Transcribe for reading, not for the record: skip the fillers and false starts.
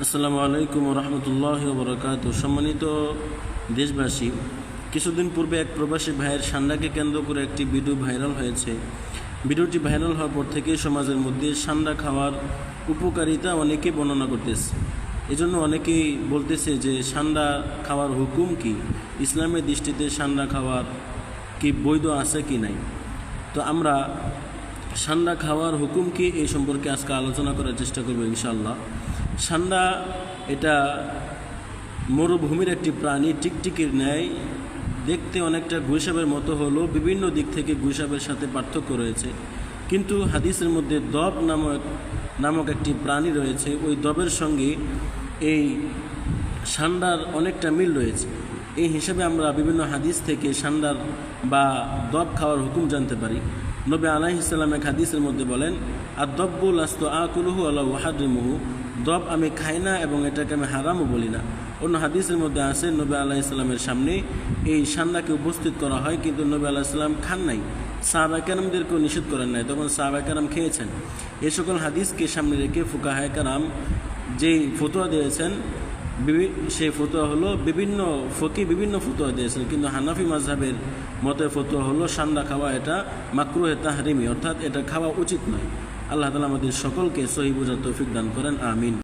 আসসালামু আলাইকুম রহমতুল্লাহ বরকাত। সম্মানিত দেশবাসী, কিছুদিন পূর্বে এক প্রবাসী ভাইয়ের সান্ডাকে কেন্দ্র করে একটি ভিডিও ভাইরাল হয়েছে। ভিডিওটি ভাইরাল হওয়ার পর থেকে সমাজের মধ্যে সান্ডা খাওয়ার উপকারিতা অনেকে বর্ণনা করতেছে। এজন্য অনেকেই বলতেছে যে সান্ডা খাওয়ার হুকুম কি, ইসলামের দৃষ্টিতে সান্ডা খাওয়ার কি বৈধ আছে কি নাই। তো আমরা সান্ডা খাওয়ার হুকুম কি এই সম্পর্কে আজকে আলোচনা করার চেষ্টা করব ইনশাআল্লাহ। সান্ডা এটা মরুভূমির একটি প্রাণী, টিকটিকির ন্যায় দেখতে অনেকটা গুইসাপের মতো হলেও বিভিন্ন দিক থেকে গুইসাপের সাথে পার্থক্য রয়েছে। কিন্তু হাদিসের মধ্যে দব নামক একটি প্রাণী রয়েছে, ওই দবের সঙ্গে এই সান্ডার অনেকটা মিল রয়েছে। এই হিসাবে আমরা বিভিন্ন হাদিস থেকে সান্ডার বা দব খাওয়ার হুকুম জানতে পারি। নবী আলাইহিস সালাম এক হাদিসের মধ্যে বলেন, আর দব্বুল আস্তু আকুলুহু আলা ওয়াহারিমুহু, দব আমি খাই না এবং এটাকে আমি হারামও বলি না। অন্য হাদিসের মধ্যে আছে নবী আলাইহিস সালামের সামনে এই সান্ডাকে উপস্থিত করা হয়, কিন্তু নবী আলাইহিস সালাম খান নাই, সাহাবায়ে কেরামদেরকেও নিষেধ করেন নাই, তখন সাহাবায়ে কেরাম খেয়েছেন। এই সকল হাদিসকে সামনে রেখে ফুকাহায়ে কেরাম যেই ফতোয়া দিয়েছেন সেই ফতোয়া হলো বিভিন্ন ফতোয়া দিয়েছেন, কিন্তু হানাফি মাযহাবের মতে ফতোয়া হলো সান্ডা খাওয়া এটা মাকরুহে তাহরিমি, অর্থাৎ এটা খাওয়া উচিত নয়। আল্লাহ তাআলা আমাদের সকলকে সহিহ বুঝার তৌফিক দান করেন, আমিন।